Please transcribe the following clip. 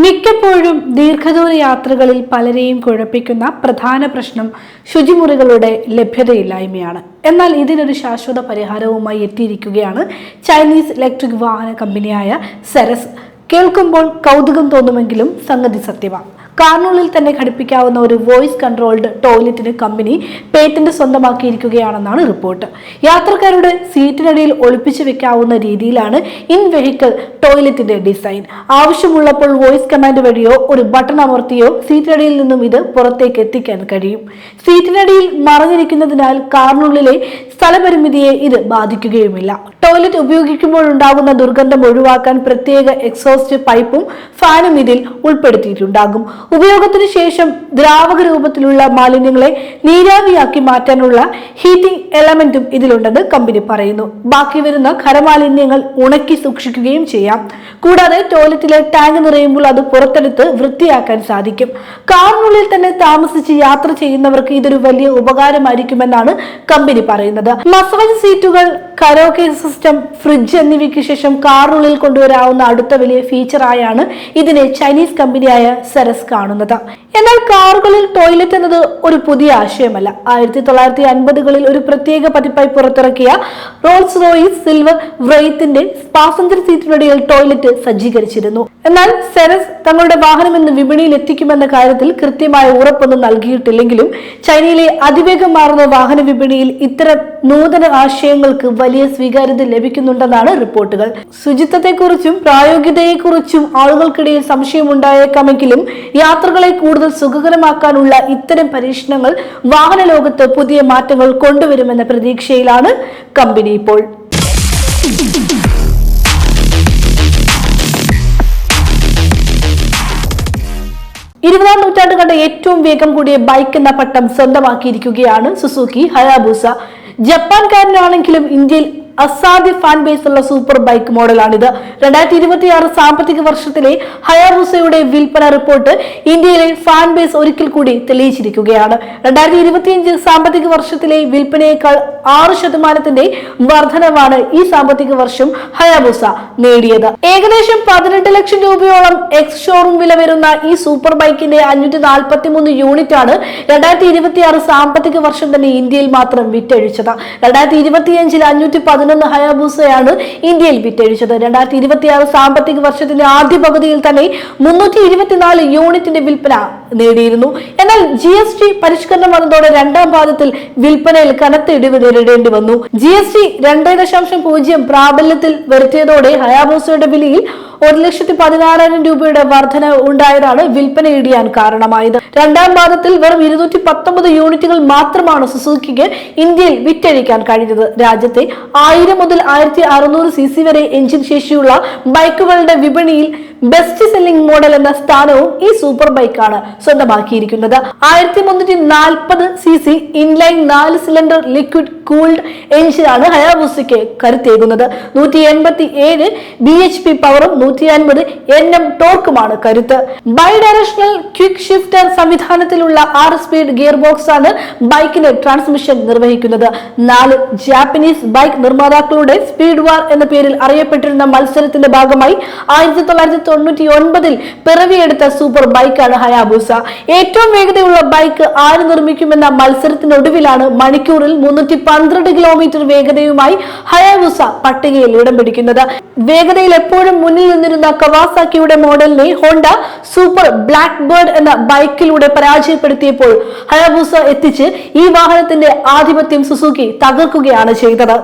മിക്കപ്പോഴും ദീർഘദൂര യാത്രകളിൽ പലരെയും കുഴപ്പിക്കുന്ന പ്രധാന പ്രശ്നം ശുചിമുറികളുടെ ലഭ്യതയില്ലായ്മയാണ്. എന്നാൽ ഇതിനൊരു ശാശ്വത പരിഹാരവുമായി എത്തിയിരിക്കുകയാണ് ചൈനീസ് ഇലക്ട്രിക് വാഹന കമ്പനിയായ സെറസ്. കേൾക്കുമ്പോൾ കൗതുകം തോന്നുമെങ്കിലും സംഗതി സത്യമാണ്. കാറിനുള്ളിൽ തന്നെ ഘടിപ്പിക്കാവുന്ന ഒരു വോയിസ് കൺട്രോൾഡ് ടോയ്ലറ്റിന് കമ്പനി പേറ്റന്റ് സ്വന്തമാക്കിയിരിക്കുകയാണെന്നാണ് റിപ്പോർട്ട്. യാത്രക്കാരുടെ സീറ്റിനടിയിൽ ഒളിപ്പിച്ചു വെക്കാവുന്ന രീതിയിലാണ് ഇൻ വെഹിക്കിൾ ടോയ്ലറ്റിന്റെ ഡിസൈൻ. ആവശ്യമുള്ളപ്പോൾ വോയിസ് കമാൻഡ് വഴിയോ ഒരു ബട്ടൺ അമർത്തിയോ സീറ്റിനടിയിൽ നിന്നും ഇത് പുറത്തേക്ക് എത്തിക്കാൻ കഴിയും. സീറ്റിനടിയിൽ മറഞ്ഞിരിക്കുന്നതിനാൽ കാറിനുള്ളിലെ സ്ഥലപരിമിതിയെ ഇത് ബാധിക്കുകയുമില്ല. ടോയ്ലറ്റ് ഉപയോഗിക്കുമ്പോൾ ഉണ്ടാകുന്ന ദുർഗന്ധം ഒഴിവാക്കാൻ പ്രത്യേക എക്സോസ്റ്റ് പൈപ്പും ഫാനും ഇതിൽ ഉൾപ്പെടുത്തിയിട്ടുണ്ടാകും. ഉപയോഗത്തിന് ശേഷം ദ്രാവക രൂപത്തിലുള്ള മാലിന്യങ്ങളെ നീരാവിയാക്കി മാറ്റാനുള്ള ഹീറ്റിംഗ് എലമെന്റും ഇതിലുണ്ടെന്ന് കമ്പനി പറയുന്നു. ബാക്കി വരുന്ന ഖരമാലിന്യങ്ങൾ ഉണക്കി സൂക്ഷിക്കുകയും ചെയ്യാം. കൂടാതെ ടോയ്ലറ്റിലെ ടാങ്ക് നിറയുമ്പോൾ അത് പുറത്തെടുത്ത് വൃത്തിയാക്കാൻ സാധിക്കും. കാറിനുള്ളിൽ തന്നെ താമസിച്ച് യാത്ര ചെയ്യുന്നവർക്ക് ഇതൊരു വലിയ ഉപകാരമായിരിക്കുമെന്നാണ് കമ്പനി പറയുന്നത്. മസാജ് സീറ്റുകൾ, കരോക്കെ സിസ്റ്റം, ഫ്രിഡ്ജ് എന്നിവയ്ക്ക് ശേഷം കാറിനുള്ളിൽ കൊണ്ടുവരാവുന്ന അടുത്ത വലിയ ഫീച്ചറായാണ് ഇതിനെ ചൈനീസ് കമ്പനിയായ സെറസ് കാണുന്നത്. എന്നാൽ കാറുകളിൽ ടോയ്ലറ്റ് എന്നത് ഒരു പുതിയ ആശയമല്ല. 1950കളിൽ ഒരു പ്രത്യേക പതിപ്പായി പുറത്തിറക്കിയ റോൾസ് റോയ്സ് സിൽവർ വ്രെയ്ത്തിന്റെ പാസഞ്ചർ സീറ്റിനിടയിൽ ടോയ്ലറ്റ് സജ്ജീകരിച്ചിരുന്നു. എന്നാൽ സെറസ് തങ്ങളുടെ വാഹനം ഇന്ന് വിപണിയിൽ എത്തിക്കുമെന്ന കാര്യത്തിൽ കൃത്യമായ ഉറപ്പൊന്നും നൽകിയിട്ടില്ലെങ്കിലും ചൈനയിലെ അതിവേഗം മാറുന്ന വാഹന വിപണിയിൽ ഇത്തരം നൂതന ആശയങ്ങൾക്ക് വലിയ സ്വീകാര്യത ലഭിക്കുന്നുണ്ടെന്നാണ് റിപ്പോർട്ടുകൾ. ശുചിത്വത്തെക്കുറിച്ചും പ്രായോഗികതയെക്കുറിച്ചും ആളുകൾക്കിടയിൽ സംശയമുണ്ടായേക്കാമെങ്കിലും യാത്രകളെ കൂടുതൽ സുഖകരമാക്കാനുള്ള ഇത്തരം പരീക്ഷണങ്ങൾ വാഹന ലോകത്ത് പുതിയ മാറ്റങ്ങൾ കൊണ്ടുവരുമെന്ന പ്രതീക്ഷയിലാണ് കമ്പനി ഇപ്പോൾ. 20ാം നൂറ്റാണ്ട് കണ്ട ഏറ്റവും വേഗം കൂടിയ ബൈക്ക് എന്ന പട്ടം സ്വന്തമാക്കിയിരിക്കുകയാണ് സുസുക്കി ഹയാബൂസ. ജപ്പാൻകാരനാണെങ്കിലും ഇന്ത്യയിൽ അസാധ്യ ഫാൻ ബേസ് ഉള്ള സൂപ്പർ ബൈക്ക് മോഡലാണിത്. 2026 സാമ്പത്തിക വർഷത്തിലെ ഹയാബൂസയുടെ വിൽപ്പന റിപ്പോർട്ട് ഇന്ത്യയിലെ ഫാൻ ബേസ് ഒരിക്കൽ കൂടി തെളിയിച്ചിരിക്കുകയാണ്. 2025 സാമ്പത്തിക വർഷത്തിലെ വിൽപ്പനയേക്കാൾ 6% വർധനവാണ് ഈ സാമ്പത്തിക വർഷം ഹയാബൂസ നേടിയത്. ഏകദേശം 18 ലക്ഷം രൂപയോളം എക്സ് ഷോറൂം വില വരുന്ന ഈ സൂപ്പർ ബൈക്കിന്റെ 543 യൂണിറ്റ് ആണ് 2026 സാമ്പത്തിക വർഷം തന്നെ ഇന്ത്യയിൽ മാത്രം വിറ്റഴിച്ചത്. 2025 511 ഹയാബൂസയാണ് ഇന്ത്യയിൽ വിറ്റഴിച്ചത്. 2026 സാമ്പത്തിക വർഷത്തിന്റെ ആദ്യ പകുതിയിൽ തന്നെ 324 യൂണിറ്റിന്റെ വിൽപ്പന നേടിയിരുന്നു. എന്നാൽ GST പരിഷ്കരണം വന്നതോടെ രണ്ടാം പാദത്തിൽ വിൽപ്പനയിൽ കനത്ത ഇടിവ് നേരിടേണ്ടി വന്നു. GST 2.0 പ്രാബല്യത്തിൽ വരുത്തിയതോടെ ഹയാബൂസയുടെ വിലയിൽ 1,16,000 രൂപയുടെ വർധന ഉണ്ടായതാണ് വിൽപ്പന ഇടിയാൻ കാരണമായത്. രണ്ടാം പാദത്തിൽ വെറും 219 യൂണിറ്റുകൾ മാത്രമാണ് സുസുക്കിക്ക് ഇന്ത്യയിൽ വിറ്റഴിക്കാൻ കഴിഞ്ഞത്. രാജ്യത്തെ 1000 മുതൽ 1600 cc വരെ എഞ്ചിൻ ശേഷിയുള്ള ബൈക്കുകളുടെ വിപണിയിൽ ബെസ്റ്റ് സെല്ലിംഗ് മോഡൽ എന്ന സ്ഥാനവും ഈ സൂപ്പർ ബൈക്കാണ് സ്വന്തമാക്കിയിരിക്കുന്നത്. 1340 cc inline 4 cylinder liquid cooled എഞ്ചിനാണ് ഹയാബൂസയ്ക്ക് കരുത്തേകുന്നത്. 187 bhp പവറും 150 Nm ടോർക്കുമാണ് കരുത്ത്. ബൈ ഡയറക്ഷണൽ ക്വിക്ക് ഷിഫ്റ്റർ സംവിധാനത്തിലുള്ള 6 സ്പീഡ് ഗിയർ ബോക്സ് ആണ് ബൈക്കിന് ട്രാൻസ്മിഷൻ നിർവഹിക്കുന്നത്. 4 ജാപ്പനീസ് ബൈക്ക് നിർമ്മാതാക്കളുടെ സ്പീഡ് വാർ എന്ന പേരിൽ അറിയപ്പെട്ടിരുന്ന മത്സരത്തിന്റെ ഭാഗമായി 1999 പിറവിയെടുത്ത സൂപ്പർ ബൈക്കാണ് ഹയാബൂസ. ഏറ്റവും വേഗതയുള്ള ബൈക്ക് ആര് നിർമ്മിക്കുമെന്ന മത്സരത്തിനൊടുവിലാണ് മണിക്കൂറിൽ 312 കിലോമീറ്റർ വേഗതയുമായി ഹയാബൂസ പട്ടികയിൽ ഇടം പിടിക്കുന്നത്. വേഗതയിൽ എപ്പോഴും മുന്നിൽ നിന്നിരുന്ന കവാസാക്കിയുടെ മോഡലിനെ ഹോണ്ട സൂപ്പർ ബ്ലാക്ക് ബേർഡ് എന്ന ബൈക്കിലൂടെ പരാജയപ്പെടുത്തിയപ്പോൾ ഹയാബൂസ എത്തിച്ച് ഈ വാഹനത്തിന്റെ ആധിപത്യം സുസുക്കി തകർക്കുകയാണ് ചെയ്തത്.